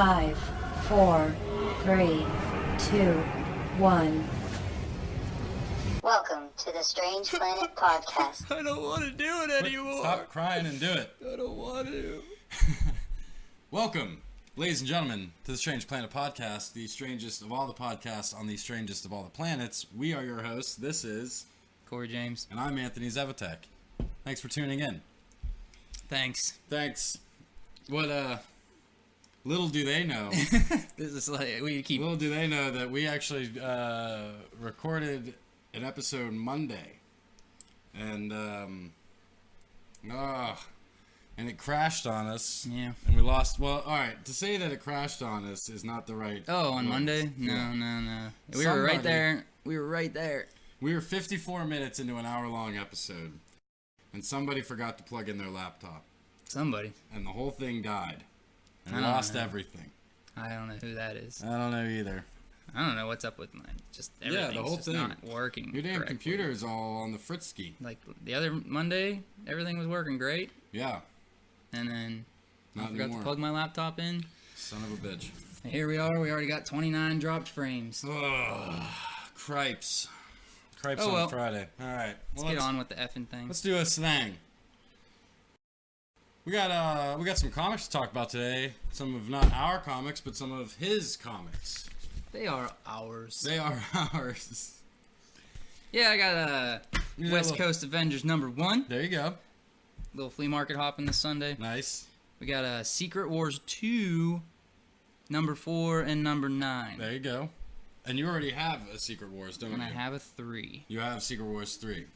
5, 4, 3, 2, 1. Welcome to the Strange Planet Podcast. I don't want to do it anymore. Stop crying and do it. I don't want to. Welcome, ladies and gentlemen, to the Strange Planet Podcast, the strangest of all the podcasts on the strangest of all the planets. We are your hosts. This is Corey James. And I'm Anthony Zevatek. Thanks for tuning in. Thanks. What, little do they know. This is like, we keep... Little do they know that we actually recorded an episode Monday. And it crashed on us. Yeah. And we lost... Well, alright, to say that it crashed on us is not the right... Oh, on words. Monday? Yeah. No. We were right there. We were 54 minutes into an hour-long episode. And somebody forgot to plug in their laptop. Somebody. And the whole thing died. And I we don't lost know. everything. I don't know who that is. I don't know either. I don't know what's up with mine. Just everything's the whole just thing. not working. Your damn correctly. computer is all on the Fritzky. Like, the other Monday, everything was working great. Yeah. And then I Not forgot anymore. to plug my laptop in. Son of a bitch. And here we are. We already got 29 dropped frames. Ugh. Cripes. Cripes Oh, well. on Friday. Alright. Let's get on with the effing thing. Let's do a thing. We got some comics to talk about today. Some of not our comics, but some of his comics. They are ours. They are ours. Yeah, I got Yeah, West look. Coast Avengers #1. There you go. Little flea market hopping this Sunday. Nice. We got Secret Wars 2, #4 and #9. There you go. And you already have a Secret Wars, don't And you? I have a 3. You have Secret Wars 3.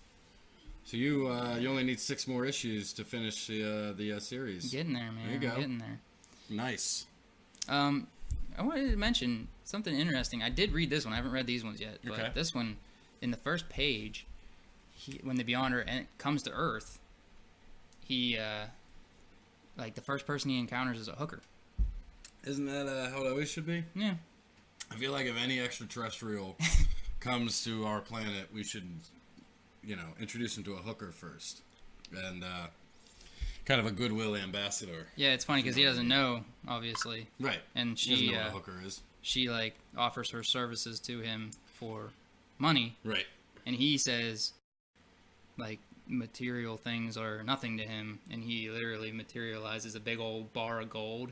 So you only need 6 more issues to finish the series. Getting there, man. There you go. Getting there. Nice. I wanted to mention something interesting. I did read this one. I haven't read these ones yet. But Okay. this one, in the first page, when the Beyonder comes to Earth, he, like, the first person he encounters is a hooker. Isn't that how it always should be? Yeah. I feel like if any extraterrestrial comes to our planet, we should, introduce him to a hooker first. And kind of a goodwill ambassador. Yeah, it's funny because he doesn't know, obviously. Right. And He doesn't she, know what a hooker is. she, like, offers her services to him for money. Right. And he says, like, material things are nothing to him. And he literally materializes a big old bar of gold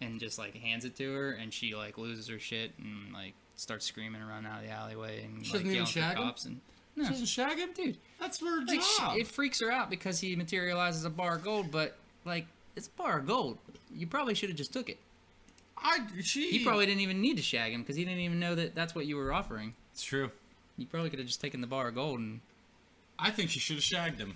and just, like, hands it to her. And she, like, loses her shit and, like, starts screaming around out of the alleyway. And, She like, doesn't even yelling for shag him? cops. And, no. She doesn't shag him? Dude. That's her Like, job. it freaks her out because he materializes a bar of gold. But, like, it's a bar of gold. You probably should have just took it. He probably didn't even need to shag him because he didn't even know that that's what you were offering. It's true. You probably could have just taken the bar of gold and... I think she should have shagged him.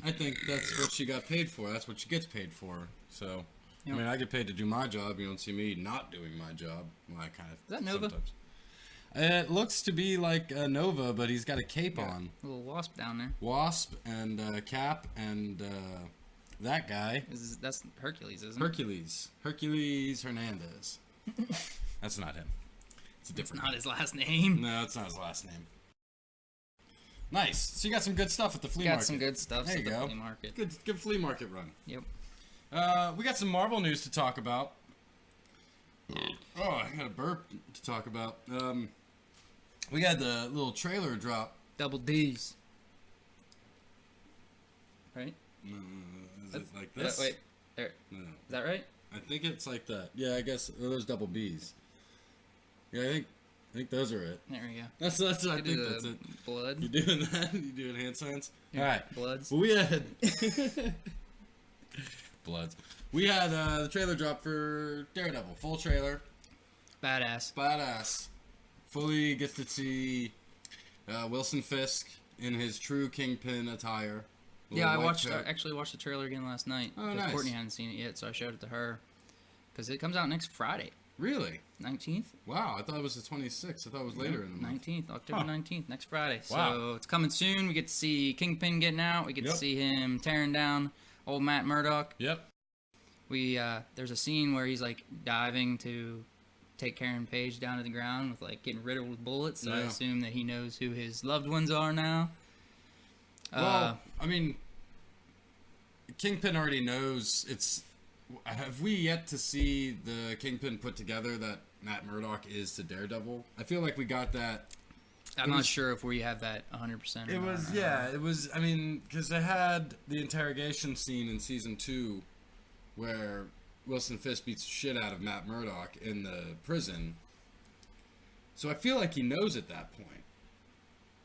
I think that's what she got paid for. That's what she gets paid for. So, Yep. I mean, I get paid to do my job. You don't see me not doing my job. Well, I kind of. Is that Nova? Sometimes. It looks to be like Nova, but he's got a cape on. A little wasp down there. Wasp and Cap and that guy. That's Hercules, isn't it? Hercules Hernandez. That's not him. It's a It's different. not his last name. No, it's not his last name. Nice. So you got some good stuff at the flea Got market. some good stuff There at you the go. flea market. Good flea market run. Yep. We got some Marvel news to talk about. Oh, I got a burp to talk about. We got the little trailer drop. Double D's. Right? Is it like this? Wait. There. No. Is that right? I think it's like that. Yeah, I guess those double B's. Yeah, I think those are it. There we go. That's I You think do that's the it. blood. You doing that? You doing hand signs? Yeah, All right. Bloods. Well, we had bloods. We had the trailer drop for Daredevil. Full trailer. Badass. Fully gets to see Wilson Fisk in his true Kingpin attire. Yeah, I Little white coat. actually watched the trailer again last night. Oh, because nice. Courtney hadn't seen it yet, so I showed it to her. Because it comes out next Friday, Really? 19th. Wow, I thought it was the 26th. I thought it was later in the month. 19th, October 19th, next Friday. Wow. So it's coming soon. We get to see Kingpin getting out. We get Yep. to see him tearing down old Matt Murdock. Yep. There's a scene where he's like diving to take Karen Page down to the ground with like getting riddled with bullets. So I Yeah. assume that he knows who his loved ones are now. Well, I mean, Kingpin already knows it's have we yet to see the Kingpin put together that Matt Murdock is to Daredevil? I feel like we got that. I'm not sure if we have that 100%. It was, yeah, it was, I mean, because they had the interrogation scene in season 2 where Wilson Fisk beats the shit out of Matt Murdock in the prison. So I feel like he knows at that point.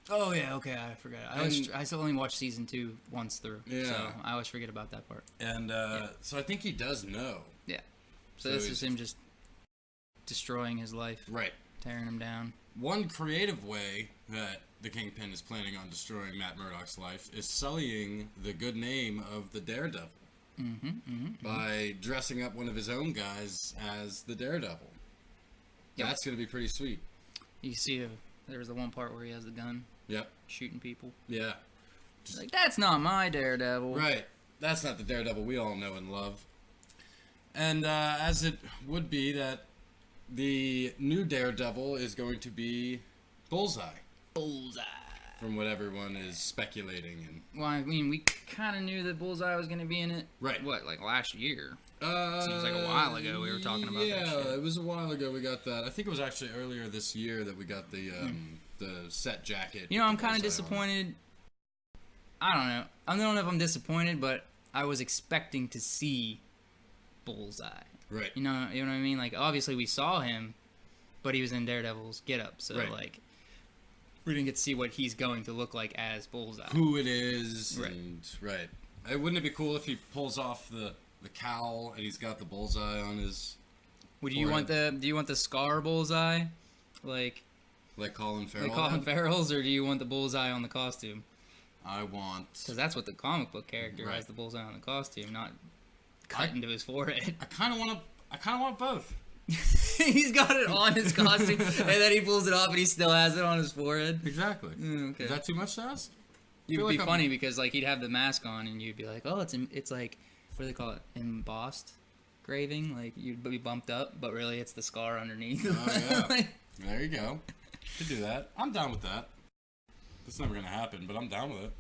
Oh, yeah, okay, I forgot. I still only watched season 2 once through, so I always forget about that part. And so I think he does know. Yeah. So this is him just destroying his life. Right. Tearing him down. One creative way that the Kingpin is planning on destroying Matt Murdock's life is sullying the good name of the Daredevil by dressing up one of his own guys as the Daredevil. Yep. That's going to be pretty sweet. You see, there's the one part where he has the gun. Yep. Shooting people. Yeah. Like, that's not my Daredevil. Right. That's not the Daredevil we all know and love. And as it would be that the new Daredevil is going to be Bullseye. Bullseye. From what everyone is speculating. And well, I mean, we kind of knew that Bullseye was going to be in it. Right. What, like last year? Seems like a while ago we were talking about that shit. Yeah, it was a while ago we got that. I think it was actually earlier this year that we got the set jacket. You know, I'm kind of disappointed. I don't know. I don't know if I'm disappointed, but I was expecting to see Bullseye. Right. You know what I mean? Like, obviously we saw him, but he was in Daredevil's getup, so like, we didn't get to see what he's going to look like as Bullseye. Who it is, right. Wouldn't it be cool if he pulls off the cowl and he's got the bullseye on his? Do you want the scar Bullseye, like Colin Farrell? Like Colin Farrell's, or do you want the bullseye on the costume? I want, because that's what the comic book character has, the bullseye on the costume, not cut into his forehead. I kind of want both. He's got it on his costume, and then he pulls it off, and he still has it on his forehead. Exactly. Okay. Is that too much to ask? It would be funny because like he'd have the mask on, and you'd be like, "Oh, it's like, what do they call it? Embossed graving? Like you'd be bumped up, but really it's the scar underneath." Oh yeah. There you go. Could do that. I'm down with that. That's never gonna happen, but I'm down with it.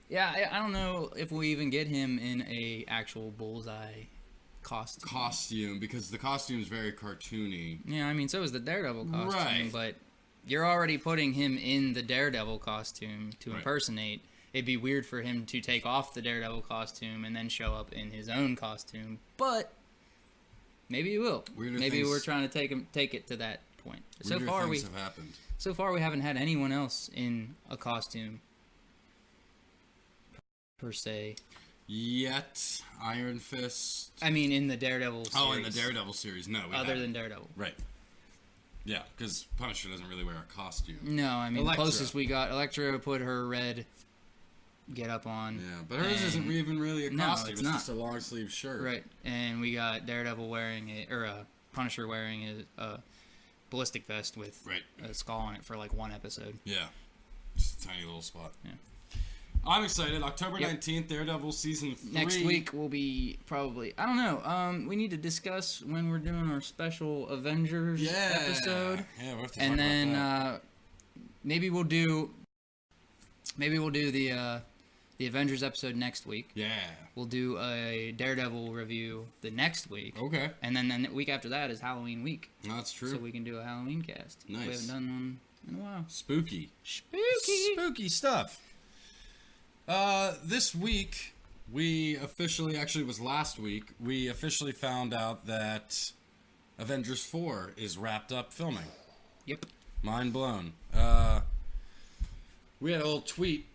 Yeah, I don't know if we even get him in a actual Bullseye costume, because the costume is very cartoony. Yeah, I mean, so is the Daredevil costume, right? But you're already putting him in the Daredevil costume to impersonate. It'd be weird for him to take off the Daredevil costume and then show up in his own costume, but maybe he will. Maybe we're trying to take it to that point. So far we haven't had anyone else in a costume per se. Yet, Iron Fist. I mean, in the Daredevil series. Oh, in the Daredevil series, no. Other than Daredevil. Right. Yeah, because Punisher doesn't really wear a costume. No, I mean, the closest we got, Elektra put her red get up on. Yeah, but hers isn't even really a costume. It's it's not. Just a long sleeve shirt. Right, and we got Daredevil wearing Punisher wearing a ballistic vest with a skull on it for like one episode. Yeah, just a tiny little spot. Yeah. I'm excited. October 19th, Daredevil Season 3. Next week will be probably, I don't know, we need to discuss when we're doing our special Avengers episode. Yeah, we'll have to and talk then about that. maybe we'll do the Avengers episode next week. Yeah. We'll do a Daredevil review the next week. Okay. And then the week after that is Halloween week. That's true. So we can do a Halloween cast. Nice. We haven't done one in a while. Spooky stuff. This week, actually was last week, we officially found out that Avengers 4 is wrapped up filming. Yep. Mind blown. We had a little tweet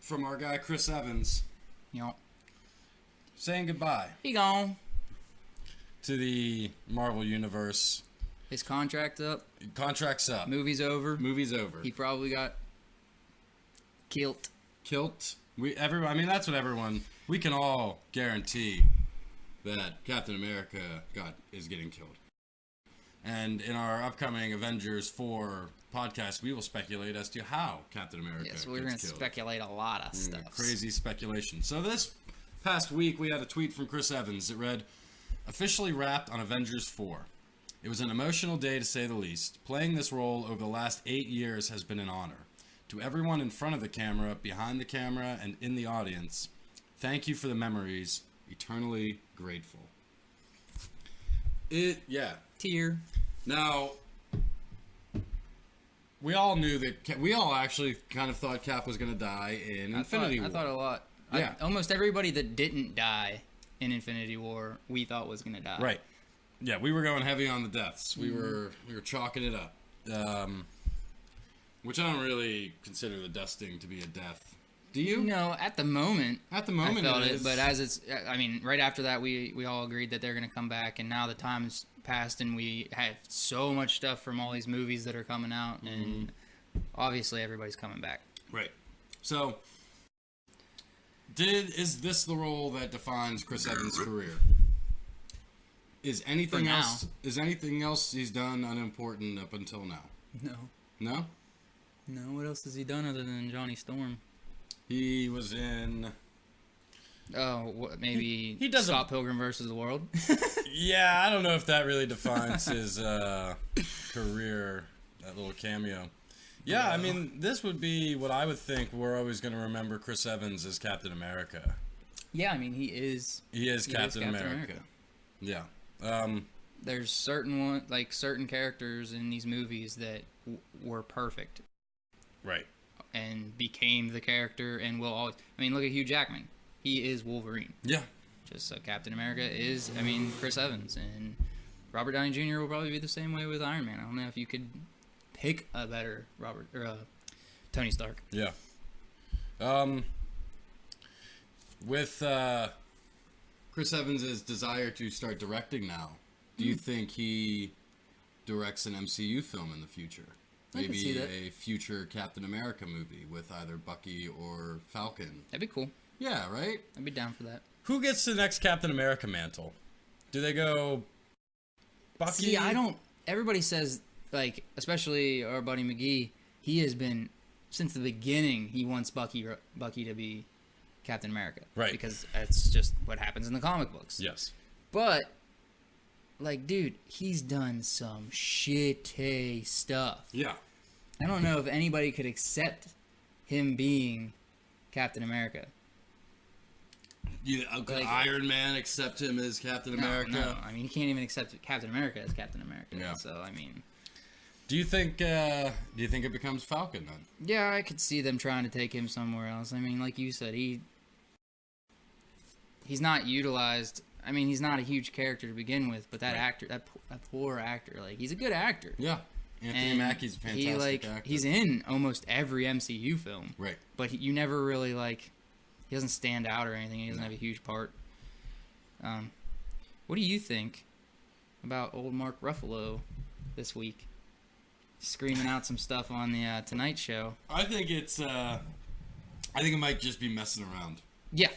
from our guy Chris Evans. Yep. Saying goodbye. He gone. To the Marvel Universe. His contract's up. Contract's up. Movie's over. He probably got killed. That's what everyone. We can all guarantee that Captain America is getting killed. And in our upcoming Avengers 4 podcast, we will speculate as to how Captain America gets killed. We're going to speculate a lot of stuff. Crazy speculation. So this past week, we had a tweet from Chris Evans. It read, "Officially wrapped on Avengers 4. It was an emotional day to say the least. Playing this role over the last 8 years has been an honor. To everyone in front of the camera, behind the camera, and in the audience, thank you for the memories. Eternally grateful." Yeah. tier. Now, we all knew that. We all actually kind of thought Cap was going to die in Infinity War. I thought a lot. Yeah. Almost everybody that didn't die in Infinity War, we thought was going to die. Right. Yeah, we were going heavy on the deaths. We were chalking it up. Which I don't really consider the dusting to be a death. Do you? No, at the moment. At the moment, I felt it it, is. but as it's, I mean, right after that, we all agreed that they're going to come back, and now the time's passed, and we have so much stuff from all these movies that are coming out, and obviously everybody's coming back. Right. So, is this the role that defines Chris Evans' career? Is anything else? Is anything else he's done unimportant up until now? No. No. No. What else has he done other than Johnny Storm? He was in. Oh, maybe he does Scott Pilgrim versus the World. Yeah, I don't know if that really defines his career. That little cameo. Yeah, I mean, this would be what I would think we're always going to remember Chris Evans as Captain America. Yeah, I mean, he is Captain America. Yeah. There's certain characters in these movies that were perfect. Right. And became the character and will always... I mean, look at Hugh Jackman. He is Wolverine. Yeah. Just so Captain America is, I mean, Chris Evans. And Robert Downey Jr. will probably be the same way with Iron Man. I don't know if you could pick a better Tony Stark. Yeah. With Chris Evans' desire to start directing now, do you think he directs an MCU film in the future? I can see that. Maybe a future Captain America movie with either Bucky or Falcon. That'd be cool. Yeah, right? I'd be down for that. Who gets the next Captain America mantle? Do they go Bucky? See, I don't... Everybody says, like, especially our buddy McGee, he has been, since the beginning, he wants Bucky to be Captain America. Right. Because that's just what happens in the comic books. Yes. But, like, dude, he's done some shitty stuff. Yeah. I don't know if anybody could accept him being Captain America. Could Iron Man accept him as Captain America? No. I mean, he can't even accept Captain America as Captain America. Yeah. So, I mean... Do you think it becomes Falcon then? Yeah, I could see them trying to take him somewhere else. I mean, like you said, he's not utilized. I mean, he's not a huge character to begin with, but that actor, that poor actor, like, he's a good actor. Yeah. Anthony Mackie's a fantastic actor. He's in almost every MCU film. Right. But you never really, like, he doesn't stand out or anything. He doesn't have a huge part. What do you think about old Mark Ruffalo this week? Screaming out some stuff on the Tonight Show. I think it might just be messing around. Yeah.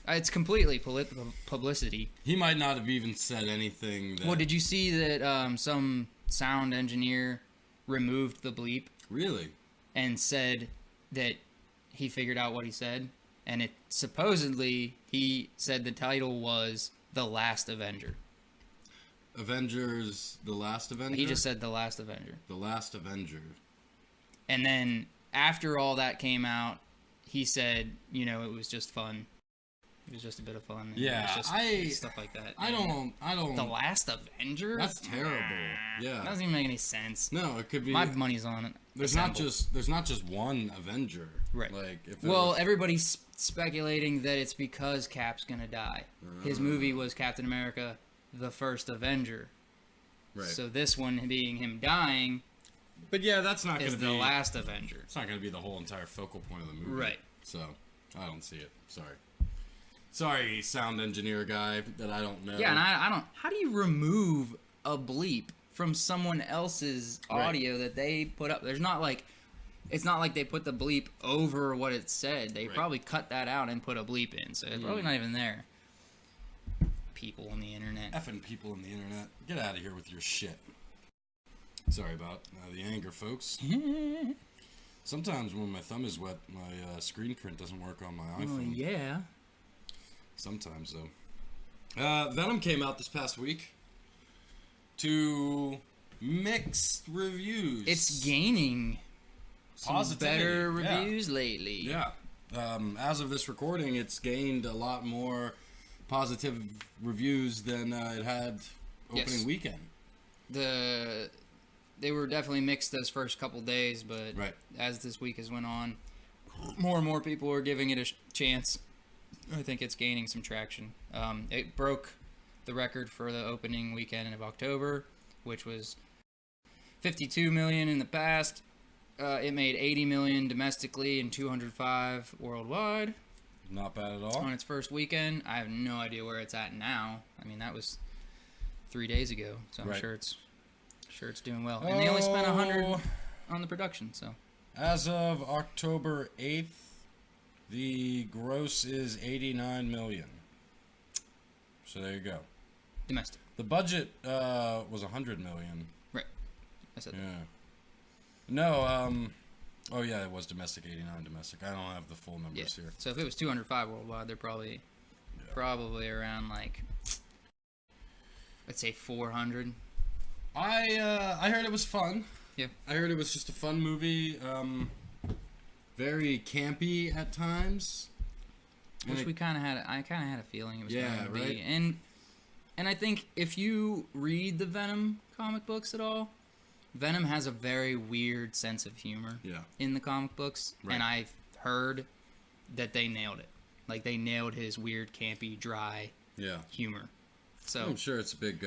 It's completely publicity. He might not have even said anything that... Well, did you see that some sound engineer removed the bleep? Really? And said that he figured out what he said? And it supposedly, he said the title was The Last Avenger. Avengers, The Last Avenger? He just said The Last Avenger. The Last Avenger. And then, after all that came out, he said, it was just fun. It was just a bit of fun. Yeah, it was just stuff like that. I don't... The Last Avenger? That's terrible. Yeah. That doesn't even make any sense. No, it could be... My money's on it. There's not just one Avenger. Right. Like, everybody's speculating that it's because Cap's gonna die. His movie was Captain America, the First Avenger. Right. So this one being him dying... But yeah, that's not going to be... the Last Avenger. It's not going to be the whole entire focal point of the movie. Right. So, I don't see it. Sorry, sound engineer guy that I don't know. Yeah, and I don't... How do you remove a bleep from someone else's audio that they put up? There's not like... It's not like they put the bleep over what it said. They probably cut that out and put a bleep in, so it's probably not even there. People on the internet. Effing people on the internet. Get out of here with your shit. Sorry about the anger, folks. Sometimes when my thumb is wet, my screen print doesn't work on my iPhone. Oh, yeah. Sometimes, though. Venom came out this past week to mixed reviews. It's gaining some better Positivity, reviews lately. Yeah. As of this recording, it's gained a lot more positive reviews than it had opening weekend. They were definitely mixed those first couple days, but Right. as this week has went on, more and more people are giving it a chance. I think it's gaining some traction. It broke the record for the opening weekend of October, which was 52 million in the past. It made 80 million domestically and 205 worldwide. Not bad at all. On its first weekend. I have no idea where it's at now. I mean, that was 3 days ago, so I'm Right. sure it's doing well. And they only spent 100 on the production, so. As of October 8th, the gross is 89 million. So there you go. Domestic. The budget was 100 million. Right. I said that. Yeah. No, oh yeah, it was domestic, 89 domestic. I don't have the full numbers here. So if it was 205 worldwide, they're probably around like, let's say 400. I heard it was fun. Yeah. I heard it was just a fun movie. Very campy at times. Which And I kind of had a feeling it was Yeah, going to be. right. And I think if you read the Venom comic books at all, Venom has a very weird sense of humor Yeah. in the comic books. Right. And I've heard that they nailed it. Like, they nailed his weird, campy, dry Yeah. humor. So, I'm sure it's a big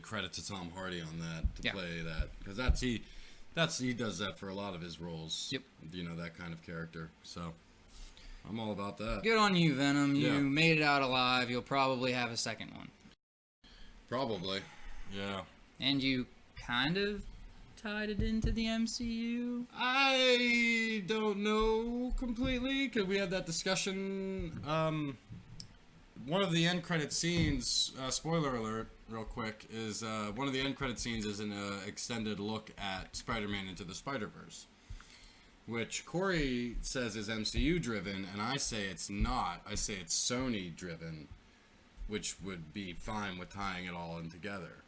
credit to Tom Hardy on that to Yeah. play that, because he does that for a lot of his roles. Yep. You know, that kind of character. So I'm all about that. good on you, Venom. You Yeah. made it out alive. You'll probably have a second one. Probably. Yeah. And you kind of tied it into the MCU. I don't know completely, because we had that discussion. One of the end credit scenes, spoiler alert, real quick, is one of the end credit scenes is an extended look at Spider-Man Into the Spider-Verse, which Corey says is MCU driven, and I say it's not. I say it's Sony driven, which would be fine with tying it all in together.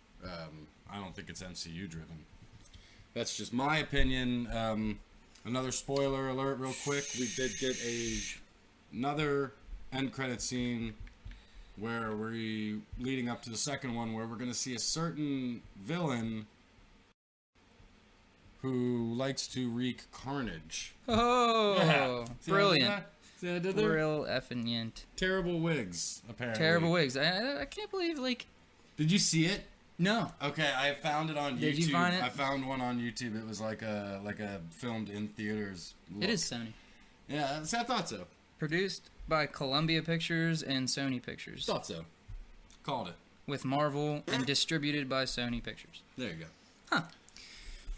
I don't think it's MCU driven. That's just my opinion. Another spoiler alert real quick. We did get another end credit scene where we're leading up to the second one, where we're going to see a certain villain who likes to wreak carnage. Oh, Yeah. See how I did brilliant. that? See how I did there? Real effing yint. Terrible wigs, apparently. Terrible wigs. I can't believe, like, Did you see it? no. Okay, I found it on YouTube. Did you find it? I found one on YouTube. It was like a filmed in theaters look. It is Sony. Yeah, I thought so. Produced by Columbia Pictures and Sony Pictures. Thought so. Called it. With Marvel and distributed by Sony Pictures. There you go. Huh.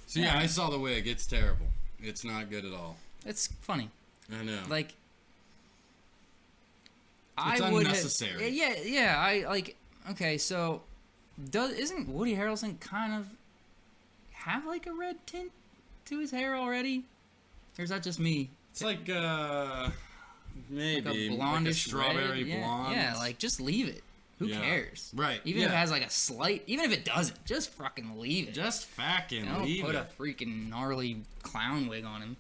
So yeah, I saw the wig. It's terrible. It's not good at all. It's funny. I know. Like, It's I would unnecessary. Yeah. I like. Okay, so isn't Woody Harrelson kind of have like a red tint to his hair already, or is that just me? It's like maybe Like a like blondish strawberry red? blonde. Yeah, like just leave it. Who Yeah. cares? Right, Even if it yeah. has like a slight, even if it doesn't, just fucking leave it. just fucking Don't leave put it. a freaking gnarly clown wig on him.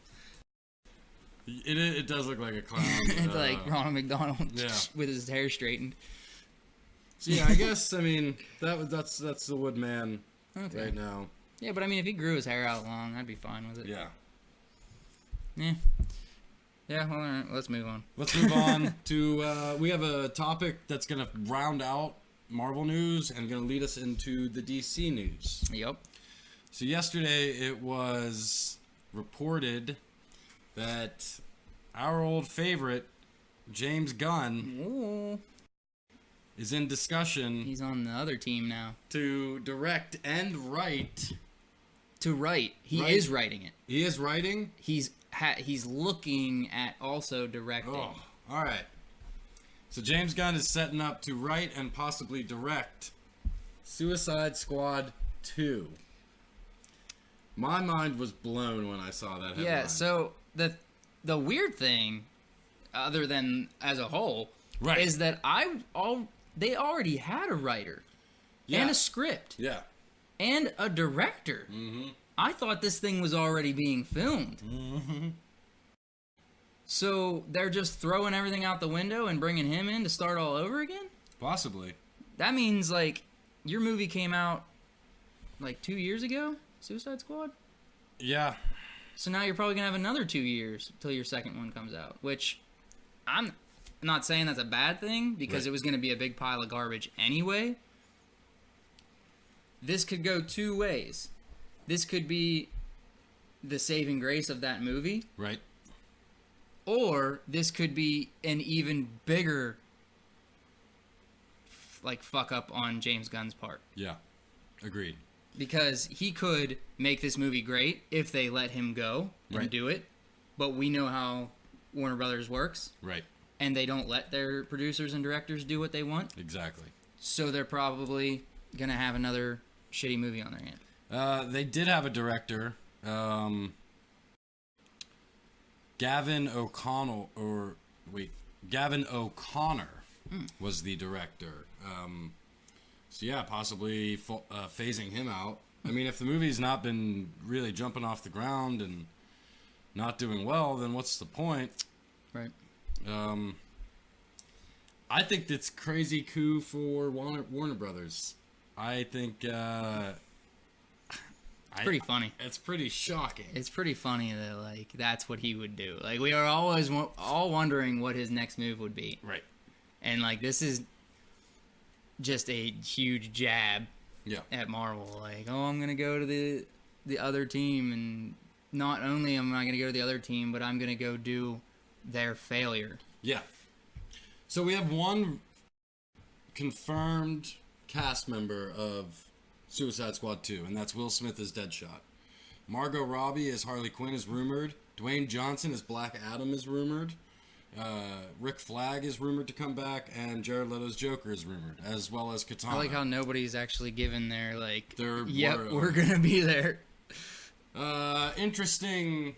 It does look like a clown. It's like Ronald McDonald yeah. with his hair straightened. So yeah, I guess I mean that's the Woodman Okay. right now. Yeah, but I mean, if he grew his hair out long, I'd be fine with it. Yeah. Yeah. Yeah, well, all right, let's move on. Let's move on to we have a topic that's gonna round out Marvel news and gonna lead us into the DC news. Yep. So yesterday it was reported that our old favorite James Gunn Ooh. is in discussion He's on the other team now. to direct and write. To write. He Right. is writing it. He is writing. He's looking at also directing. Oh, all right. So James Gunn is setting up to write and possibly direct Suicide Squad 2. My mind was blown when I saw that headline. Yeah, so the weird thing, other than as a whole, Right. is that they already had a writer Yeah. and a script Yeah. and a director. Mm-hmm. I thought this thing was already being filmed. Mm-hmm. So they're just throwing everything out the window and bringing him in to start all over again? Possibly. That means, like, your movie came out like 2 years ago, Suicide Squad. Yeah. So now you're probably gonna have another 2 years till your second one comes out, which I'm not saying that's a bad thing because it was gonna be a big pile of garbage anyway. This could go two ways. This could be the saving grace of that movie. Right. Or this could be an even bigger like fuck up on James Gunn's part. Yeah. Agreed. Because he could make this movie great if they let him go and do it. But we know how Warner Brothers works. Right. And they don't let their producers and directors do what they want. Exactly. So they're probably going to have another shitty movie on their hand. They did have a director. Gavin O'Connor was the director. So yeah, possibly phasing him out. I mean, if the movie's not been really jumping off the ground and not doing well, then what's the point? Right. I think that's crazy coup for Warner Brothers. I think it's pretty funny. It's pretty shocking. It's pretty funny that like that's what he would do. Like we are always all wondering what his next move would be. Right. And like this is just a huge jab at Marvel. Like, oh, I'm gonna go to the other team, and not only am I gonna go to the other team, but I'm gonna go do their failure. Yeah. So we have one confirmed cast member of Suicide Squad 2, and that's Will Smith as Deadshot. Margot Robbie as Harley Quinn is rumored. Dwayne Johnson as Black Adam is rumored. Rick Flag is rumored to come back, and Jared Leto's Joker is rumored, as well as Katana. I like how nobody's actually given their like. Their we're gonna be there. Interesting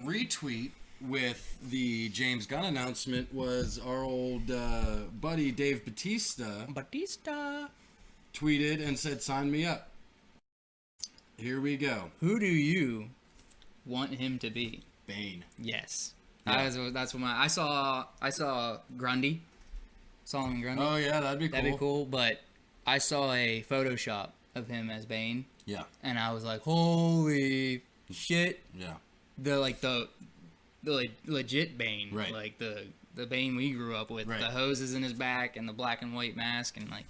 retweet with the James Gunn announcement was our old buddy Dave Bautista tweeted and said, "Sign me up." Here we go. Who do you want him to be? Bane. Yes. Yeah. That's what I saw Grundy. Solomon Grundy. Oh yeah, that'd be cool. That'd be cool, but I saw a Photoshop of him as Bane. Yeah. And I was like, holy shit. Yeah. The legit Bane. Right. Like the Bane we grew up with. Right. The hoses in his back and the black and white mask and like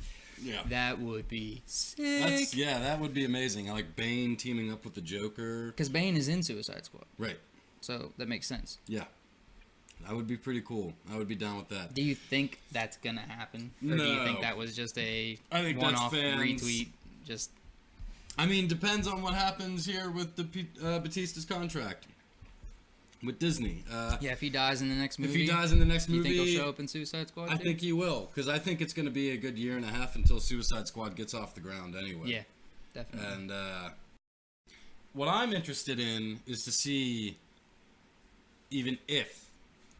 that would be sick. That would be amazing. I like Bane teaming up with the Joker. Because Bane is in Suicide Squad. Right. So that makes sense. Yeah. That would be pretty cool. I would be down with that. Do you think that's gonna happen? Or do you think that was just a one-off retweet? Just. I mean, depends on what happens here with the Batista's contract with Disney. If he dies in the next movie. You think he'll show up in Suicide Squad? I think he will, because I think it's going to be a good year and a half until Suicide Squad gets off the ground anyway. Yeah, definitely. And what I'm interested in is to see even if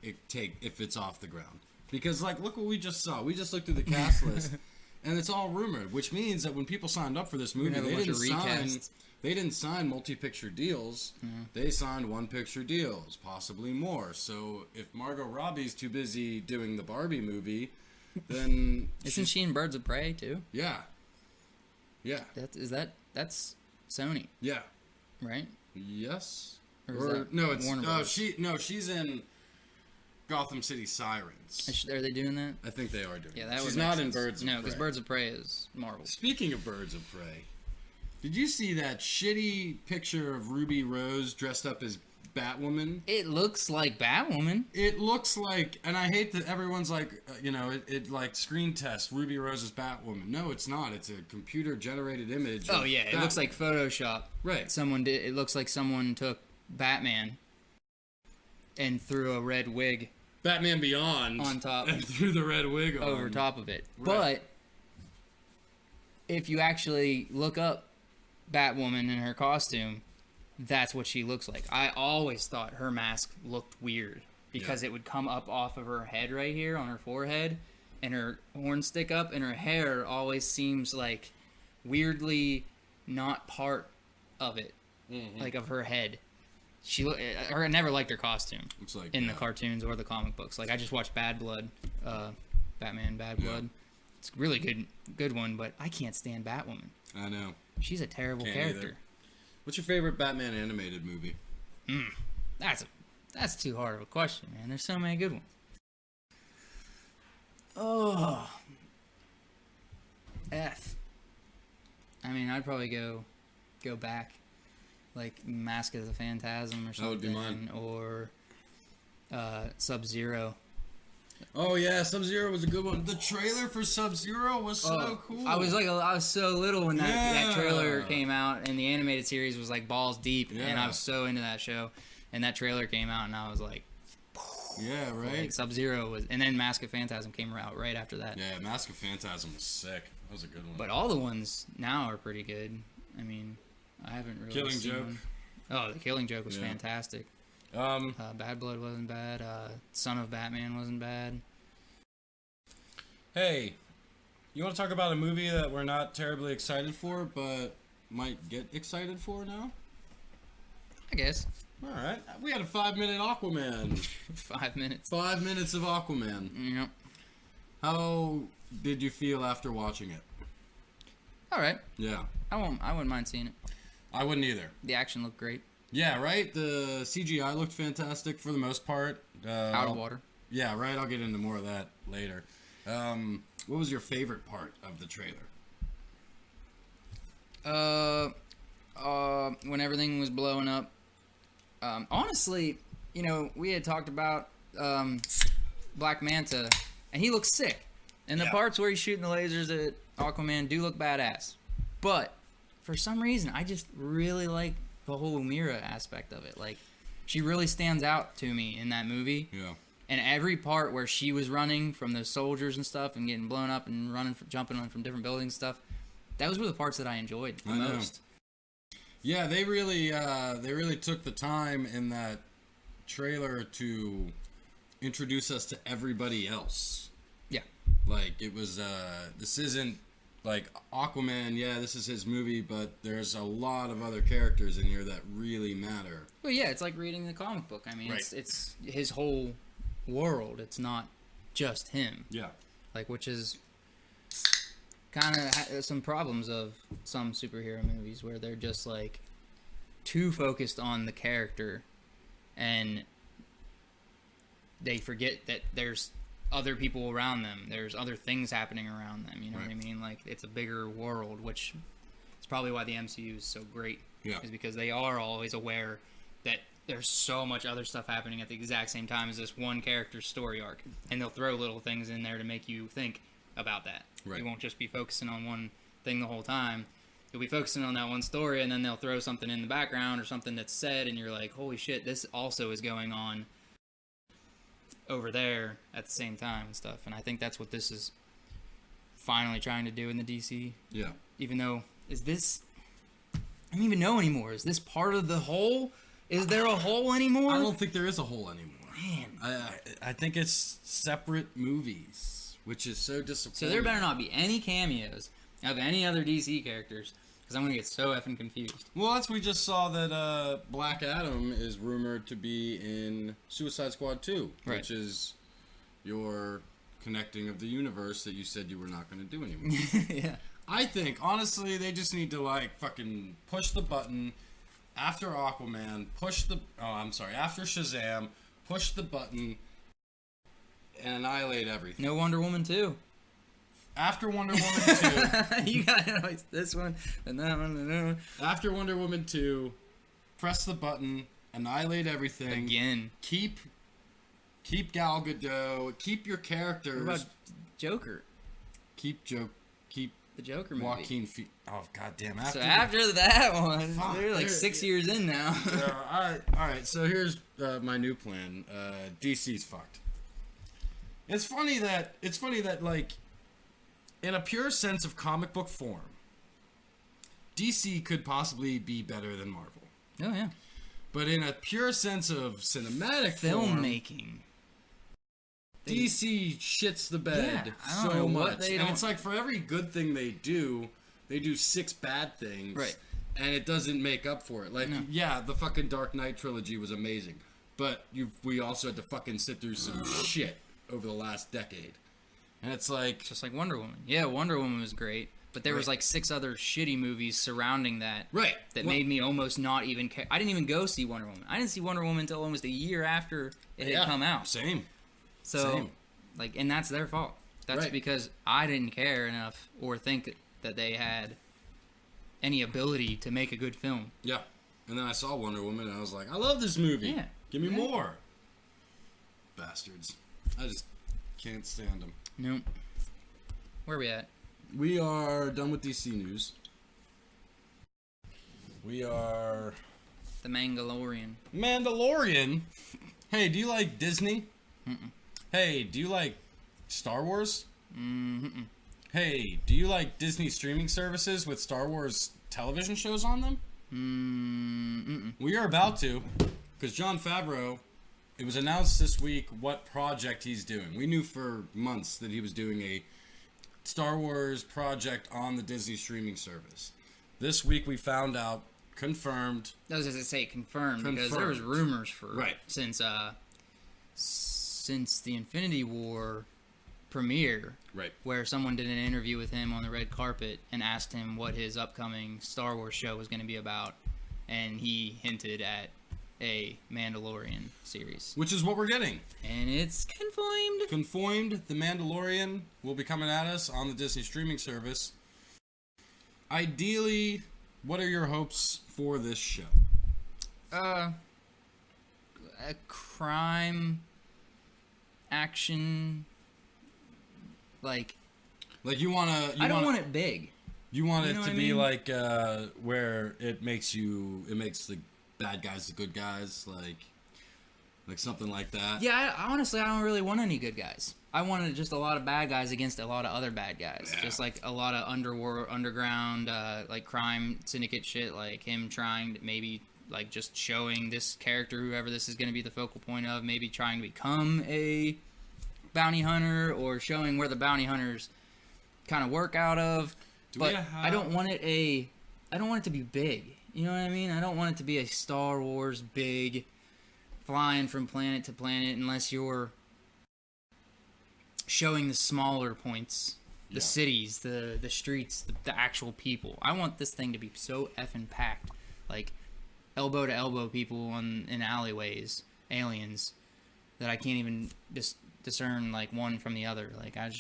it's off the ground, because like look what we just saw. We just looked through the cast list. And it's all rumored, which means that when people signed up for this movie, they didn't sign multi-picture deals. Mm. They signed one-picture deals, possibly more. So if Margot Robbie's too busy doing the Barbie movie, then isn't she in Birds of Prey too? Yeah. Yeah. That's Sony? Yeah. Right? Yes. Or no, it's Warner Brothers? She's in Gotham City Sirens. Are they doing that? I think they are doing. Yeah, she's not in Birds of Prey. No, because Birds of Prey is Marvel. Speaking of Birds of Prey, did you see that shitty picture of Ruby Rose dressed up as Batwoman? It looks like Batwoman. It looks like, and I hate that everyone's like, it like screen tests Ruby Rose as Batwoman. No, it's not. It's a computer generated image. Oh yeah, it looks like Photoshop. Right. It looks like someone took Batman and threw a red wig. Batman Beyond on top and threw the red wig on. Over top of it. Right. But if you actually look up Batwoman in her costume, that's what she looks like. I always thought her mask looked weird because it would come up off of her head right here on her forehead, and her horns stick up, and her hair always seems like weirdly not part of it, like of her head. I never liked her costume in the cartoons or the comic books. Like I just watched Bad Blood, Batman Bad Blood, It's a really good one, but I can't stand Batwoman. I know. She's a terrible Can't character. either. What's your favorite Batman animated movie? That's too hard of a question, man. There's so many good ones. Oh, I mean, I'd probably go back, like Mask of the Phantasm or something. That would be mine. Or Sub-Zero. Oh yeah, Sub-Zero was a good one. The trailer for Sub-Zero was so cool. I was so little when that trailer came out, and the animated series was like balls deep, and I was so into that show. And that trailer came out, and I was like, yeah, right. Like Sub-Zero was, and then Mask of Phantasm came out right after that. Yeah, Mask of Phantasm was sick. That was a good one. But all the ones now are pretty good. I mean, I haven't really Killing seen Joke. one. Oh, the Killing Joke was fantastic. Bad Blood wasn't bad. Son of Batman wasn't bad. Hey, you want to talk about a movie that we're not terribly excited for, but might get excited for now? I guess. All right. We had a 5-minute Aquaman. 5 minutes. 5 minutes of Aquaman. Yep. How did you feel after watching it? All right. Yeah. I wouldn't mind seeing it. I wouldn't either. The action looked great. Yeah, right? The CGI looked fantastic for the most part. Out of water. Yeah, right. I'll get into more of that later. What was your favorite part of the trailer? When everything was blowing up. Honestly, we had talked about Black Manta, and he looks sick. And the parts where he's shooting the lasers at Aquaman do look badass. But for some reason, I just really like the whole Mira aspect of it. Like, she really stands out to me in that movie. Yeah. And every part where she was running from those soldiers and stuff and getting blown up and jumping on from different buildings and stuff, those were the parts that I enjoyed the most. Yeah, they really took the time in that trailer to introduce us to everybody else. Yeah. Like, it was, this isn't, like, Aquaman, yeah, this is his movie, but there's a lot of other characters in here that really matter. Well, yeah, it's like reading the comic book. I mean, Right. it's his whole world. It's not just him. Yeah. Like, which is kind of some problems of some superhero movies where they're just, like, too focused on the character and they forget that there's other people around them. There's other things happening around them. You know what I mean? Like, it's a bigger world, which is probably why the MCU is so great. Yeah. Is because they are always aware that there's so much other stuff happening at the exact same time as this one character's story arc. And they'll throw little things in there to make you think about that. Right. You won't just be focusing on one thing the whole time. You'll be focusing on that one story, and then they'll throw something in the background or something that's said, and you're like, holy shit, this also is going on over there at the same time and stuff. And I think that's what this is finally trying to do in the DC. Yeah. Even though, I don't even know anymore. Is this part of the whole? Is there a whole anymore? I don't think there is a whole anymore. Man. I think it's separate movies, which is so disappointing. So there better not be any cameos of any other DC characters, because I'm going to get so effing confused. Well, we just saw that Black Adam is rumored to be in Suicide Squad 2, Right. which is your connecting of the universe that you said you were not going to do anymore. Yeah. I think, honestly, they just need to, like, fucking push the button after Aquaman, after Shazam, push the button and annihilate everything. No Wonder Woman 2. After Wonder Woman 2... You got this one, and that one, and that one. After Wonder Woman 2, press the button, annihilate everything. Again. Keep Gal Gadot. Keep your characters. What about Joker? Keep The Joker movie. Joaquin Phoenix. Oh, goddamn. So after that one, Fuck, they're like 6 years in now. All right. So here's my new plan. DC's fucked. It's funny that like, in a pure sense of comic book form, DC could possibly be better than Marvel. Oh yeah. But in a pure sense of cinematic Filmmaking. DC shits the bed Yeah, I don't so know what much. they And don't- it's like, for every good thing they do 6 bad things. Right. And it doesn't make up for it. Like, No. yeah, the fucking Dark Knight trilogy was amazing. But we also had to fucking sit through some shit over the last decade. And it's like... It's just like Wonder Woman. Yeah, Wonder Woman was great. But there was like 6 other shitty movies surrounding that. Right. That made me almost not even care. I didn't even go see Wonder Woman. I didn't see Wonder Woman until almost a year after it had come out. Same. So, like, and that's their fault. That's because I didn't care enough or think that they had any ability to make a good film. Yeah. And then I saw Wonder Woman and I was like, I love this movie. Yeah. Give me more. Bastards. I just can't stand them. Nope. Where are we at? We are done with DC news. We are... The Mandalorian. Mandalorian? Hey, do you like Disney? Mm-mm. Hey, do you like Star Wars? Mm-mm. Hey, do you like Disney streaming services with Star Wars television shows on them? Mm-mm. We are about to, because Jon Favreau, it was announced this week what project he's doing. We knew for months that he was doing a Star Wars project on the Disney streaming service. This week we found out, confirmed. That was, as I say, confirmed. Because there was rumors for since the Infinity War premiere, where someone did an interview with him on the red carpet and asked him what his upcoming Star Wars show was going to be about, and he hinted at a Mandalorian series. Which is what we're getting. And it's confirmed. Confirmed. The Mandalorian will be coming at us on the Disney streaming service. Ideally, what are your hopes for this show? A crime, action, like you wanna. I don't want it big. You want it to be like where it makes the bad guys the good guys, like something like that. Yeah, honestly, I don't really want any good guys. I wanted just a lot of bad guys against a lot of other bad guys. Yeah. Just like a lot of underground, like crime syndicate shit, like him trying to maybe like just showing this character, whoever this is going to be the focal point of, maybe trying to become a bounty hunter or showing where the bounty hunters kind of work out of. But I don't want it to be big. You know what I mean? I don't want it to be a Star Wars big flying from planet to planet unless you're showing the smaller points, the cities, the streets, the actual people. I want this thing to be so effing packed, like elbow to elbow people in alleyways, aliens, that I can't even discern like one from the other. Like I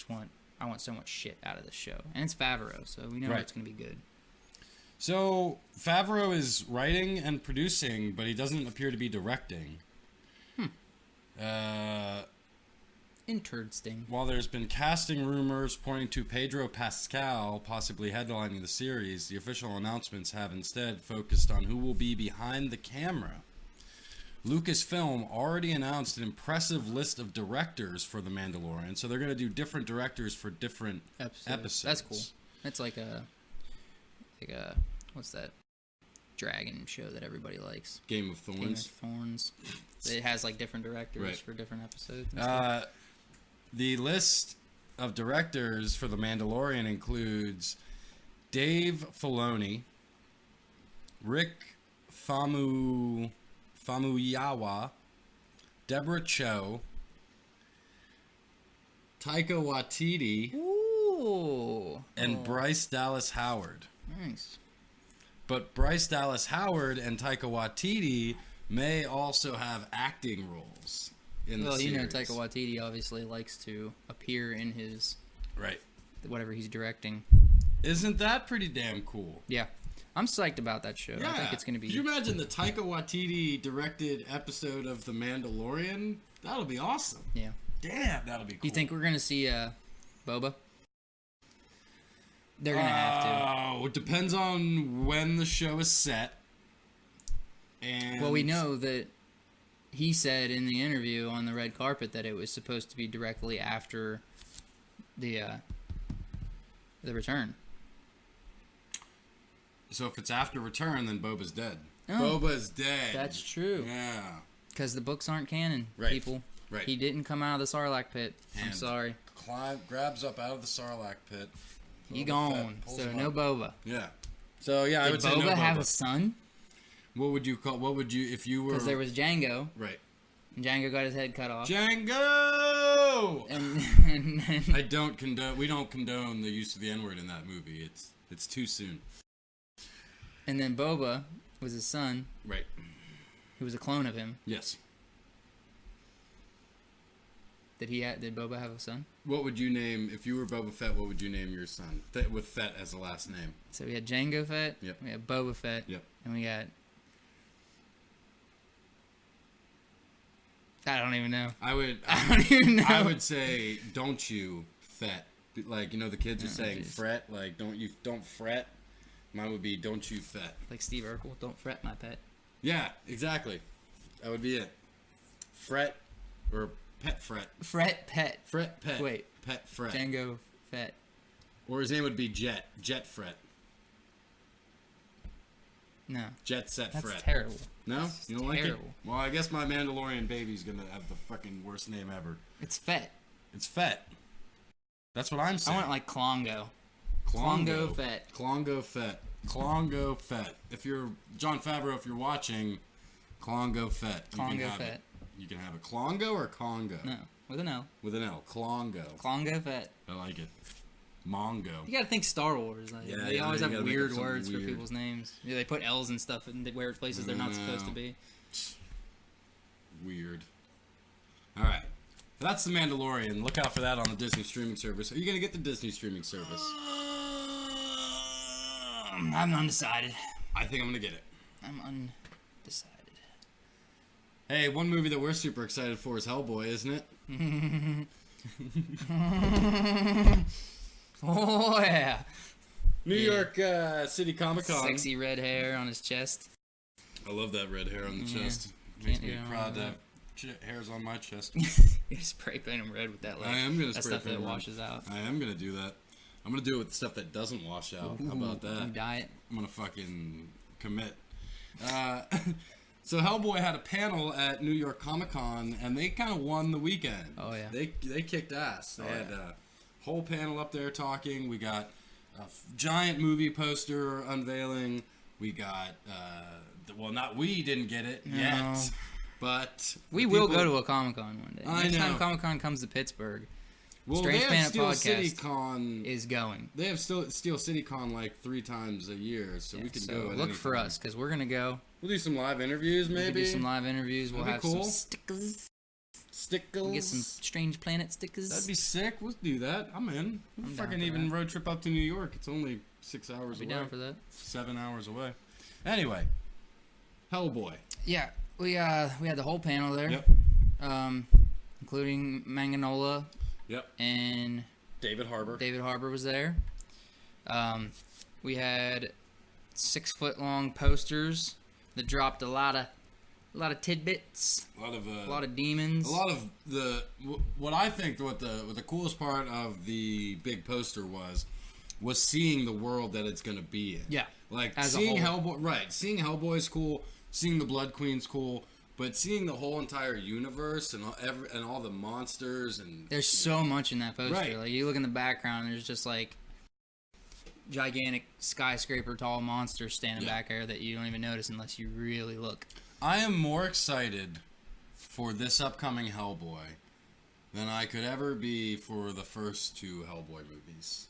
want so much shit out of this show, and it's Favreau, so we know it's gonna be good. So Favreau is writing and producing, but he doesn't appear to be directing. Interesting. While there's been casting rumors pointing to Pedro Pascal possibly headlining the series, the official announcements have instead focused on who will be behind the camera. Lucasfilm already announced an impressive list of directors for The Mandalorian, so they're going to do different directors for different episodes. That's cool. That's like a what's that dragon show that everybody likes? Game of Thrones. Game of Thrones. It has like different directors for different episodes. The list of directors for The Mandalorian includes Dave Filoni, Rick Famuyiwa, Deborah Chow, Taika Waititi, and Bryce Dallas Howard. Nice. But Bryce Dallas Howard and Taika Waititi may also have acting roles in the series. Well, you know, Taika Waititi obviously likes to appear in his whatever he's directing. Isn't that pretty damn cool? Yeah. I'm psyched about that show. Yeah. I think it's going to be... Could you imagine the Taika Waititi directed episode of The Mandalorian? That'll be awesome. Yeah. Damn, that'll be cool. Do you think we're going to see Boba? They're going to have to. Oh, it depends on when the show is set. And well, we know that he said in the interview on the red carpet that it was supposed to be directly after the return. So if it's after return, then Boba's dead. Oh, Boba's dead. That's true. Yeah. Because the books aren't canon, people. Right. He didn't come out of the Sarlacc pit. I'm sorry. Grabs up out of the Sarlacc pit. He gone. So no Boba. Yeah. So yeah, I would say no Boba. Did Boba have a son? What would you call? What would you if you were? Because there was Django. Right. And Django got his head cut off. Django. no. And I don't condone. We don't condone the use of the N-word in that movie. It's too soon. and then Boba was his son, Right. who was a clone of him. Yes. Did Boba have a son? What would you name if you were Boba Fett? What would you name your son? With Fett as the last name. So we had Jango Fett. Yep. We had Boba Fett. Yep. And we got. I don't even know. I don't even know. I would say, don't you Fett? Like, you know, the kids are saying geez. fret. Like, don't fret. Mine would be, don't you Fett. Like Steve Urkel, don't fret, my pet. Yeah, exactly. That would be it. Fret or pet fret. Fret pet. Fret pet. Wait. Pet fret. Jango Fett. Or his name would be Jet. Jet fret. No. Jet set That's fret. terrible. No? You don't like it? terrible. Well, I guess my Mandalorian baby's gonna have the fucking worst name ever. It's Fett. It's Fett. That's what I'm saying. I want like Klongo. Klongo Fett. Klongo Fett. Klongo Fett. If you're John Favreau, if you're watching, Klongo Fett. You can Klongo have Fett. it. You can have a Klongo or Congo? No, with an L. With an L. Klongo. Klongo Fett. I like it. Mongo. You gotta think Star Wars. Like, Yeah, they yeah, always you have gotta make up weird something words for weird. people's names. Yeah, they put L's and stuff in weird places they're not supposed to No. be. Weird. All right. That's The Mandalorian. Look out for that on the Disney streaming service. Are you going to get the Disney streaming service? I'm undecided. I think I'm going to get it. I'm undecided. Hey, one movie that we're super excited for is Hellboy, isn't it? Oh yeah. New York City Comic Con. Sexy red hair on his chest. I love that red hair on the Yeah. chest. Makes me Can't go proud wrong to with have hairs on my chest. You spray paint him red with that. Like, I am going to that spray stuff paint that him red. washes out. I am going to do that. I'm going to do it with stuff that doesn't wash out. How about You that? dye it. I'm going to fucking commit. So Hellboy had a panel at New York Comic Con, and they kind of won the weekend. Oh, yeah. They kicked ass. They Oh, had yeah. a whole panel up there talking. We got a giant movie poster unveiling. We got not we didn't get it No. yet, but We the will people- go to a Comic Con one day. I Next know. time Comic Con comes to Pittsburgh, Well, Strange they have Planet Steel Podcast City Con. is going. They have Steel City Con like 3 times a year, so we could So go. At look any for time. us because we're gonna go. We'll do some live interviews, We maybe. do some live interviews. We'll That'd have be cool. some stickers. Stickles. We'll get some Strange Planet stickers. That'd be sick. We'll do that. I'm in. We'll I'm down fucking for even that. road trip up to New York. It's only 6 hours I'll be away. down for that. 7 hours away. Anyway, Hellboy. Yeah, we had the whole panel there. Yep. Including Manganola Yep. and David Harbour. David Harbour was there. We had 6-foot-long posters that dropped a lot of tidbits, A lot of demons. A lot of the what I think what the coolest part of the big poster was seeing the world that it's going to be in. Yeah, Like as a seeing whole. Hellboy, right? Seeing Hellboy's cool. Seeing the Blood Queen's cool. But seeing the whole entire universe and all the monsters and There's so much in that poster. Right. Like you look in the background, there's just like gigantic skyscraper tall monsters standing Yeah. back there that you don't even notice unless you really look. I am more excited for this upcoming Hellboy than I could ever be for the first 2 Hellboy movies.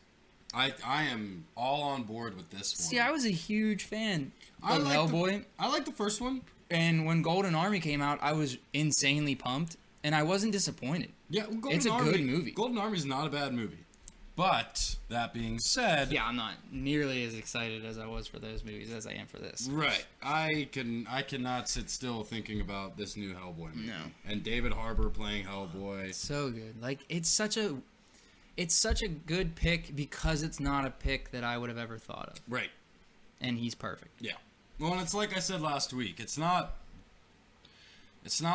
I am all on board with this one. See, I was a huge fan I of like Hellboy. I like the first one. And when Golden Army came out, I was insanely pumped, and I wasn't disappointed. Yeah, well, It's a good movie. Golden Army's not a bad movie. But that being said, Yeah, I'm not nearly as excited as I was for those movies as I am for this. right. I cannot sit still thinking about this new Hellboy movie. No. And David Harbour playing Hellboy. So good. Like it's such a good pick because it's not a pick that I would have ever thought of. Right. And he's perfect. Yeah. Well, and it's like I said last week. It's not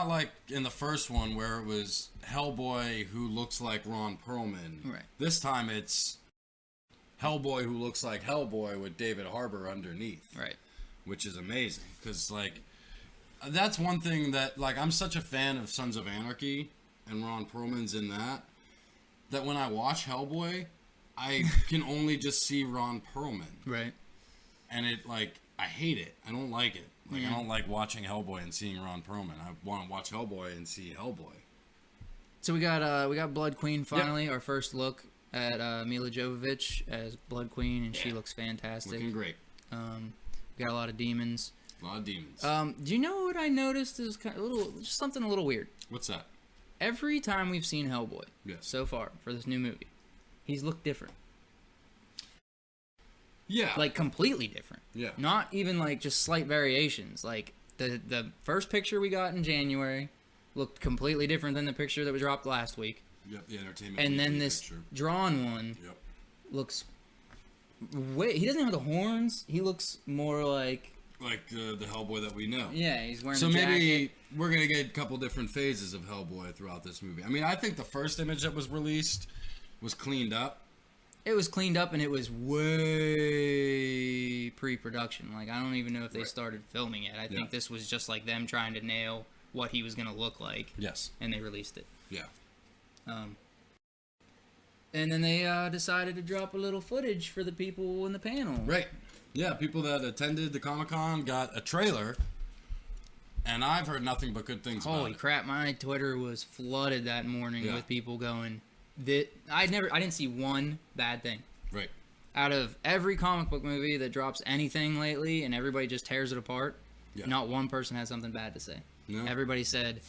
like in the first one where it was Hellboy who looks like Ron Perlman. Right. This time it's Hellboy who looks like Hellboy with David Harbour underneath. Right. Which is amazing because like that's one thing that like I'm such a fan of Sons of Anarchy and Ron Perlman's in that when I watch Hellboy I can only just see Ron Perlman. Right. And it like I hate it. I don't like it. I don't like watching Hellboy and seeing Ron Perlman. I want to watch Hellboy and see Hellboy. So we got Blood Queen finally, our first look at Mila Jovovich as Blood Queen, and she looks fantastic. Looking great. We got a lot of demons. A lot of demons. Do you know what I noticed is kind of just something a little weird? What's that? Every time we've seen Hellboy so far for this new movie, he's looked different. Yeah. Like completely different. Yeah. Not even like just slight variations. Like the first picture we got in January looked completely different than the picture that was dropped last week. Yep, the Entertainment And then Weekly this picture. drawn one looks he doesn't have the horns. He looks more like the Hellboy that we know. Yeah, he's wearing So a jacket. maybe we're going to get a couple different phases of Hellboy throughout this movie. I mean, I think the first image that was released was cleaned up. It was cleaned up, and it was way pre-production. Like, I don't even know if they started filming it. I think this was just like them trying to nail what he was going to look like. Yes. And they released it. Yeah. And then they decided to drop a little footage for the people in the panel. Right. Yeah, people that attended the Comic-Con got a trailer, and I've heard nothing but good things about it. Holy crap, my Twitter was flooded that morning with people going, I didn't see one bad thing. Right. Out of every comic book movie that drops anything lately and everybody just tears it apart, not one person had something bad to say. No. Everybody said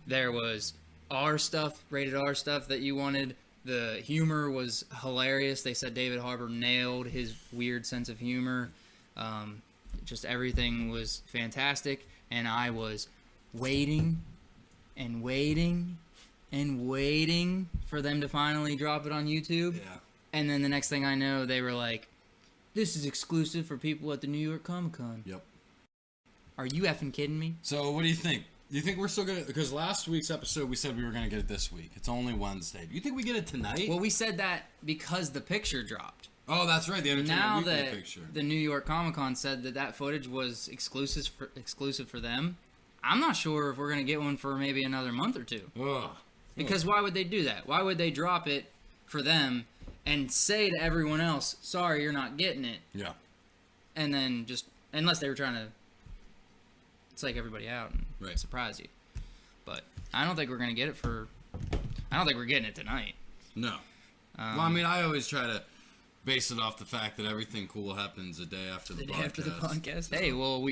there was R stuff, rated R stuff that you wanted. The humor was hilarious. They said David Harbour nailed his weird sense of humor. Just everything was fantastic. And I was waiting and waiting and waiting for them to finally drop it on YouTube. Yeah. And then the next thing I know, they were like, this is exclusive for people at the New York Comic Con. Yep. Are you effing kidding me? So what do you think? Do you think we're still going to... Because last week's episode, we said we were going to get it this week. It's only Wednesday. Do you think we get it tonight? Well, we said that because the picture dropped. Oh, that's right. The Entertainment Now Weekly that picture. the New York Comic Con said that footage was exclusive for them, I'm not sure if we're going to get one for maybe another month or two. Ugh. Because why would they do that? Why would they drop it for them and say to everyone else, sorry, you're not getting it? Yeah. And then just, unless they were trying to psych everybody out and surprise you. But I don't think we're going to get it I don't think we're getting it tonight. No. Well, I mean, I always try to base it off the fact that everything cool happens a day after the podcast. The day after the podcast. So. Hey, well,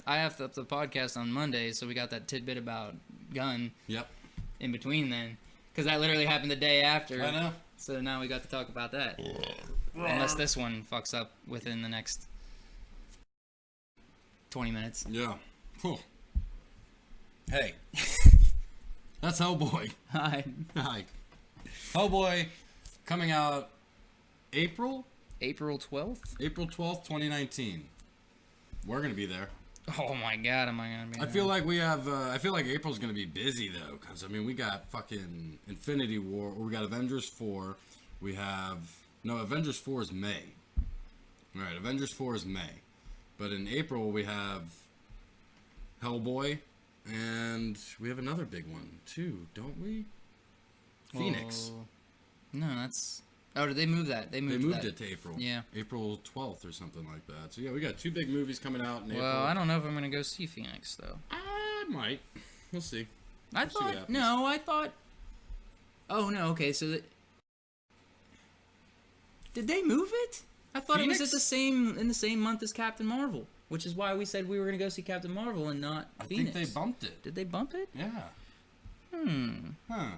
I have to up the podcast on Monday, so we got that tidbit about Gunn. Yep. In between then, because that literally happened the day after. I know. So now we got to talk about that. Unless this one fucks up within the next 20 minutes. Yeah. Cool. Hey. That's Hellboy. Hi. Hi. Hellboy coming out April 12th? April 12th, 2019. We're going to be there. Oh my god, am I going to be there? I feel like we have, I feel like April's going to be busy though, because I mean, we got fucking Infinity War, or we got Avengers 4, we have, no, Avengers 4 is May. Alright, Avengers 4 is May. But in April, we have Hellboy, and we have another big one too, don't we? Phoenix. No, that's... Oh, did they move that? They moved it to April. Yeah. April 12th or something like that. So yeah, we got two big movies coming out in April. Well, I don't know if I'm going to go see Phoenix, though. I might. We'll see. I thought... Oh, no, okay, so... Did they move it? I thought Phoenix? it was in the same month as Captain Marvel, which is why we said we were going to go see Captain Marvel and not Phoenix. I think they bumped it. Did they bump it? Yeah. Huh.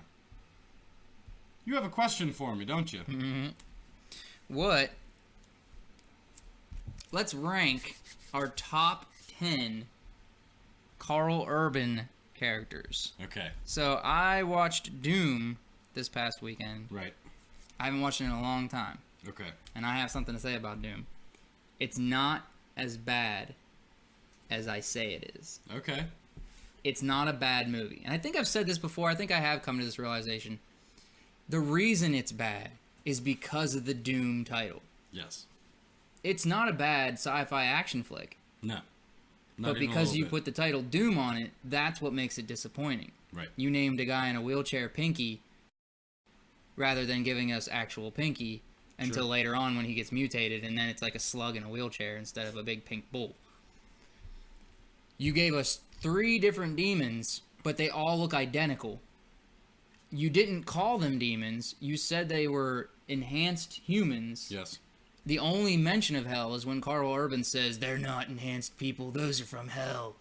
You have a question for me, don't you? Mm-hmm. What? Let's rank our top 10 Carl Urban characters. Okay. So I watched Doom this past weekend. Right. I haven't watched it in a long time. Okay. And I have something to say about Doom. It's not as bad as I say it is. Okay. It's not a bad movie. And I think I've said this before. I think I have come to this realization. The reason it's bad is because of the Doom title. Yes. It's not a bad sci-fi action flick. No. But because you put the title Doom on it, that's what makes it disappointing. Right. You named a guy in a wheelchair Pinky rather than giving us actual Pinky until later on when he gets mutated, and then it's like a slug in a wheelchair instead of a big pink bull. You gave us 3 different demons, but they all look identical. you didn't call them demons. You said they were enhanced humans. Yes. The only mention of hell is when Carl Urban says, they're not enhanced people, those are from hell.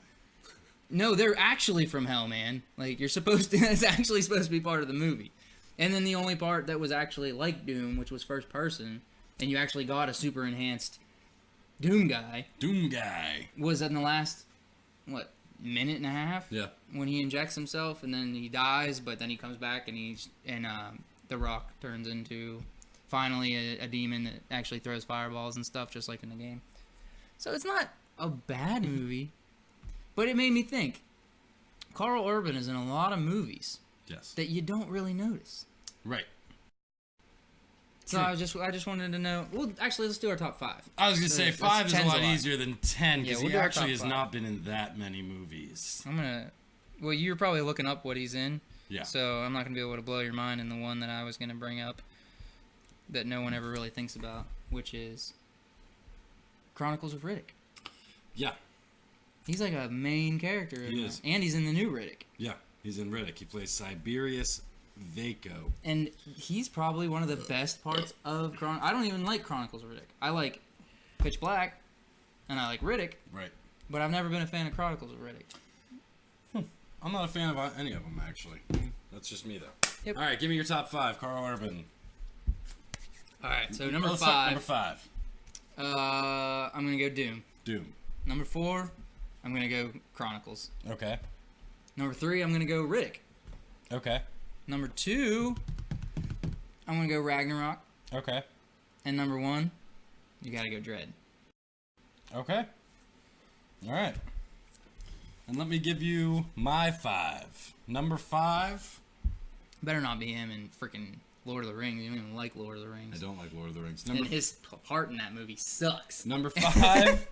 No, they're actually from hell, man. Like, you're supposed to, it's actually supposed to be part of the movie. And then the only part that was actually like Doom, which was first person, and you actually got a super enhanced Doom guy, was in the last, minute and a half? Yeah. When he injects himself, and then he dies, but then he comes back, and The Rock turns into, finally, a demon that actually throws fireballs and stuff, just like in the game. So it's not a bad movie, but it made me think. Carl Urban is in a lot of movies that you don't really notice. Right. So I just wanted to know. Well, actually, let's do our top 5. I was gonna say 5 is a lot easier than 10 because we'll he do our actually top has 5. not been in that many movies. Well, you're probably looking up what he's in. Yeah. So I'm not gonna be able to blow your mind in the one that I was gonna bring up that no one ever really thinks about, which is Chronicles of Riddick. Yeah. He's like a main character. He is. And he's in the new Riddick. Yeah. He's in Riddick. He plays Siberius Vaco. And he's probably one of the best parts of I don't even like Chronicles of Riddick. I like Pitch Black, and I like Riddick. Right. But I've never been a fan of Chronicles of Riddick. I'm not a fan of any of them, actually. That's just me, though. Yep. All right, give me your top 5, Carl Urban. All right, so number Let's 5. start number 5. I'm going to go Doom. Doom. Number 4, I'm going to go Chronicles. Okay. Number 3, I'm going to go Riddick. Okay. Number 2, I'm going to go Ragnarok. Okay. And number 1, you got to go Dread. Okay. All right. And let me give you my 5. Number 5. Better not be him in freaking Lord of the Rings. You don't even like Lord of the Rings. I don't like Lord of the Rings. And his part in that movie sucks. Number 5.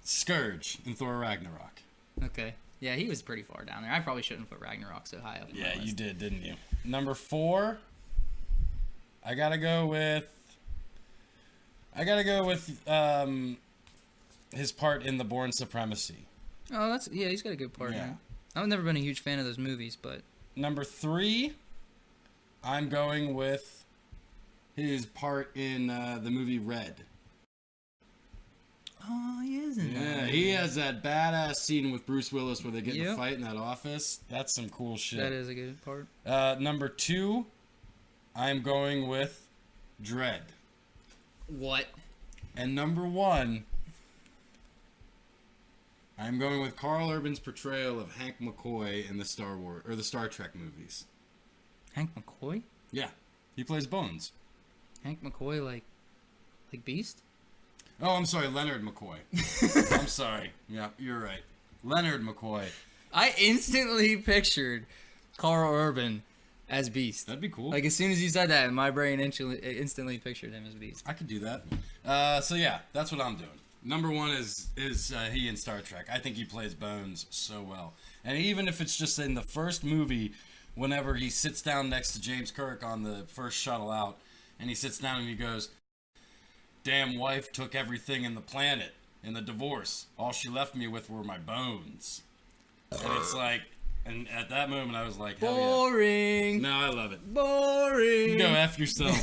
Scourge in Thor Ragnarok. Okay. Yeah, he was pretty far down there. I probably shouldn't put Ragnarok so high up. Yeah, you did, didn't you? Number 4. I gotta go with his part in The Bourne Supremacy. Oh, he's got a good part. Yeah. I've never been a huge fan of those movies, but Number 3, I'm going with his part in the movie Red. oh, he is in that. Yeah, he has that badass scene with Bruce Willis where they get in a fight in that office. That's some cool shit. That is a good part. Number 2, I'm going with Dread. What? And number 1, I'm going with Carl Urban's portrayal of Hank McCoy in the Star Trek movies. Hank McCoy? Yeah, he plays Bones. Hank McCoy, like Beast? Oh, I'm sorry, Leonard McCoy. I'm sorry. Yeah, you're right. Leonard McCoy. I instantly pictured Carl Urban as Beast. That'd be cool. Like, as soon as you said that, my brain instantly pictured him as Beast. I could do that. So yeah, that's what I'm doing. Number 1 is he in Star Trek. I think he plays Bones so well. And even if it's just in the first movie, whenever he sits down next to James Kirk on the first shuttle out, and he sits down and he goes, "Damn wife took everything in the planet in the divorce. All she left me with were my bones." And it's like, and at that moment I was like, hell Boring. yeah. No, I love it. Boring. You go F yourself.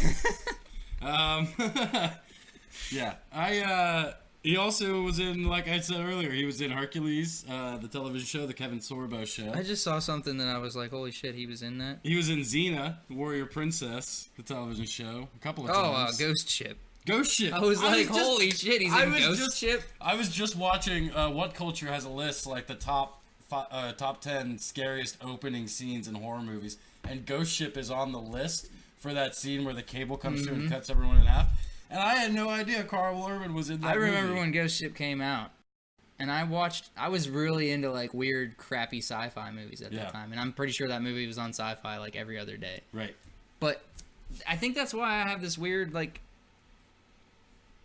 Yeah. He also was in, like I said earlier, he was in Hercules, the television show, the Kevin Sorbo show. I just saw something that I was like, holy shit, he was in that. He was in Xena, the Warrior Princess, the television show, a couple of times. Ghost Ship. Ghost Ship. I was like, holy shit, he's in Ghost Ship. I was just watching What Culture has a list, like the top 10 scariest opening scenes in horror movies, and Ghost Ship is on the list for that scene where the cable comes through and cuts everyone in half. And I had no idea Carl Urban was in that movie. I remember when Ghost Ship came out, and I was really into like weird, crappy sci-fi movies at that time, and I'm pretty sure that movie was on Sci-Fi like every other day. Right. But I think that's why I have this weird, like,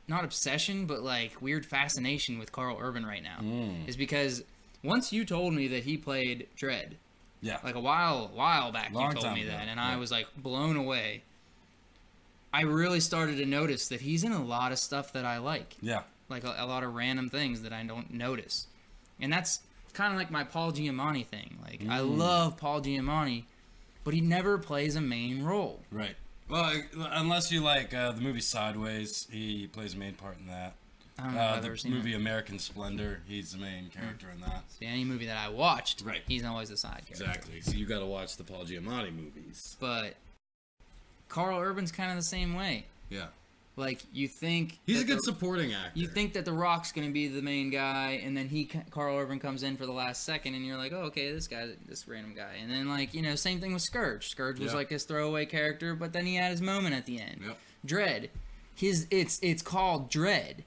not obsession, but like weird fascination with Carl Urban right now. Is because once you told me that he played Dredd, like a while back, you told me that, and I was like blown away. I really started to notice that he's in a lot of stuff that I like. Yeah. Like a lot of random things that I don't notice. And that's kind of like my Paul Giamatti thing. Like, I love Paul Giamatti, but he never plays a main role. Right. Well, unless you like the movie Sideways, he plays a main part in that. I don't know if I've The ever seen movie it. American Splendor, he's the main character in that. See, any movie that I watched, Right. he's always the side character. Exactly. So you got to watch the Paul Giamatti movies. But Carl Urban's kind of the same way. Yeah. Like, you think... He's a that good the- supporting actor. You think that The Rock's going to be the main guy, and then Carl Urban comes in for the last second, and you're like, oh, okay, this random guy. And then, like, you know, same thing with Scourge. Scourge was, Yeah. like, his throwaway character, but then he had his moment at the end. Yep. Dredd. It's called Dredd,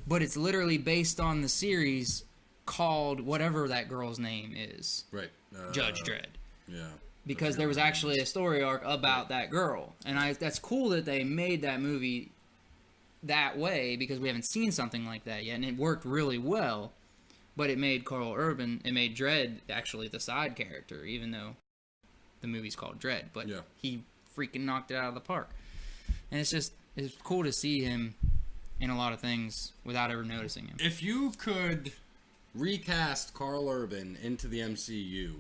but it's literally based on the series called whatever that girl's name is. Right. Judge Dredd. Yeah. Because there was actually a story arc about that girl. And that's cool that they made that movie that way, because we haven't seen something like that yet, and it worked really well. But it made it made Dredd actually the side character, even though the movie's called Dredd. But Yeah. he freaking knocked it out of the park. And it's cool to see him in a lot of things without ever noticing him. If you could recast Carl Urban into the MCU,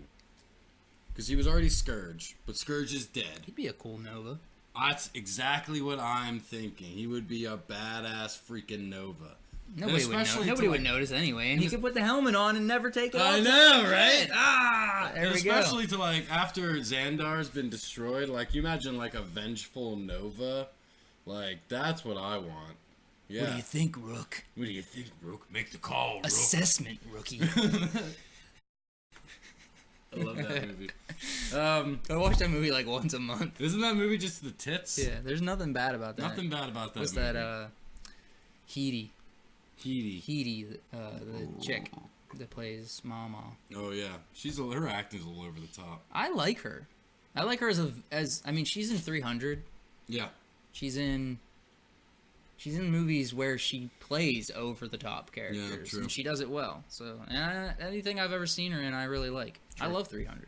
because he was already Scourge, but Scourge is dead. He'd be a cool Nova. That's exactly what I'm thinking. He would be a badass freaking Nova. Nobody would especially know. to, Nobody would like- notice anyway, and he could put the helmet on and never take it off. I know, right? There we go. Especially to like after Xandar's been destroyed, like you imagine like a vengeful Nova, like that's what I want. Yeah. What do you think, Rook? What do you think, Rook? Make the call, Rook. Assessment, rookie. I love that movie. I watch that movie like once a month. Isn't that movie just the tits? Yeah, there's nothing bad about that. Nothing bad about that. What's movie. that? Heidi, Heidi. the chick that plays Mama. Oh yeah, her acting's all over the top. I like her. I like her as I mean, she's in 300. Yeah. She's in movies where she plays over the top characters, true. and she does it well. So anything I've ever seen her in, I really like. I love 300. I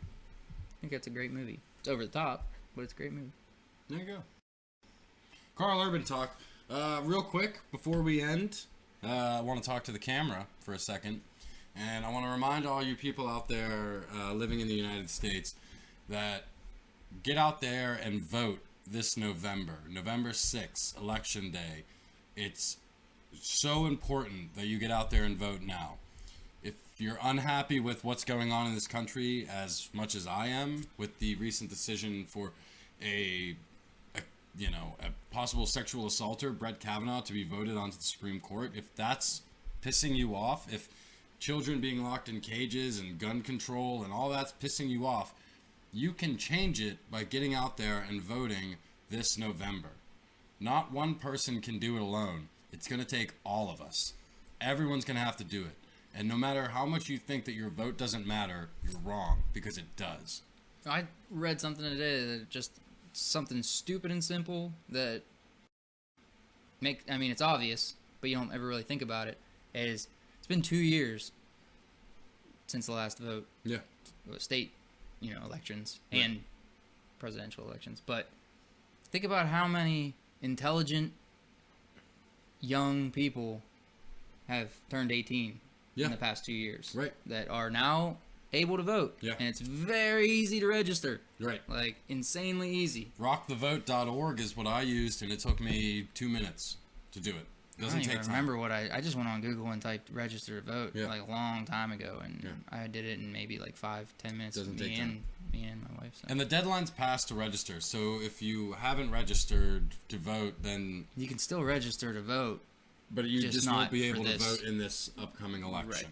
think that's a great movie. It's over the top, but it's a great movie. There you go. Carl Urban talk. Real quick before we end, I want to talk to the camera for a second, and I want to remind all you people out there living in the United States that get out there and vote this November 6th, Election Day. It's so important that you get out there and vote now. If you're unhappy with what's going on in this country as much as I am with the recent decision for a possible sexual assaulter, Brett Kavanaugh, to be voted onto the Supreme Court, if that's pissing you off, if children being locked in cages and gun control and all that's pissing you off, you can change it by getting out there and voting this November. Not one person can do it alone. It's going to take all of us. Everyone's going to have to do it. And no matter how much you think that your vote doesn't matter, you're wrong, because it does. I read something today that just something stupid and simple that it's obvious, but you don't ever really think about it. It's been 2 years since the last vote. Yeah. State, elections and presidential elections. But think about how many intelligent young people have turned 18 in the past 2 years. Right. That are now able to vote. Yeah. And it's very easy to register. Right. Like, insanely easy. Rockthevote.org is what I used, and it took me 2 minutes to do it. It doesn't I don't take even time. remember what I just went on Google and typed register to vote like a long time ago, and Yeah. I did it in maybe like 5-10 minutes. Doesn't take me time. and my wife. So. And the deadline's passed to register, so if you haven't registered to vote, then... You can still register to vote. But you just not won't be for able to this. vote in this upcoming election. Right.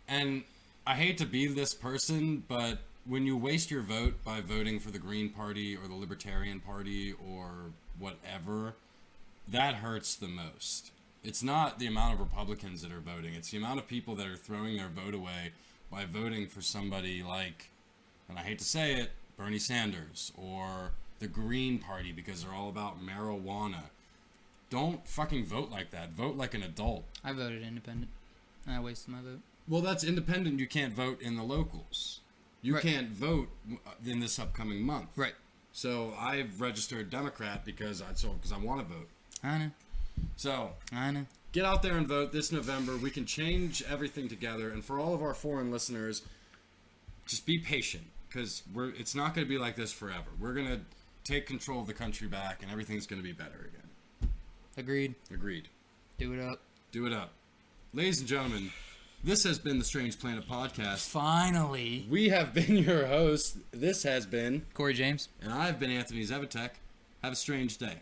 And I hate to be this person, but when you waste your vote by voting for the Green Party or the Libertarian Party or whatever, that hurts the most. It's not the amount of Republicans that are voting. It's the amount of people that are throwing their vote away by voting for somebody like, and I hate to say it, Bernie Sanders or the Green Party, because they're all about marijuana. Don't fucking vote like that. Vote like an adult. I voted independent, and I wasted my vote. Well, that's independent. You can't vote in the locals. You Right. can't vote in this upcoming month. Right. So I've registered Democrat because I want to vote. I know. So I know. get out there and vote this November. We can change everything together. And for all of our foreign listeners, just be patient. because it's not going to be like this forever. We're going to take control of the country back, and everything's going to be better again. Agreed. Do it up. Do it up. Ladies and gentlemen, this has been the Strange Planet Podcast. Finally. We have been your hosts. This has been Corey James. And I've been Anthony Zevatek. Have a strange day.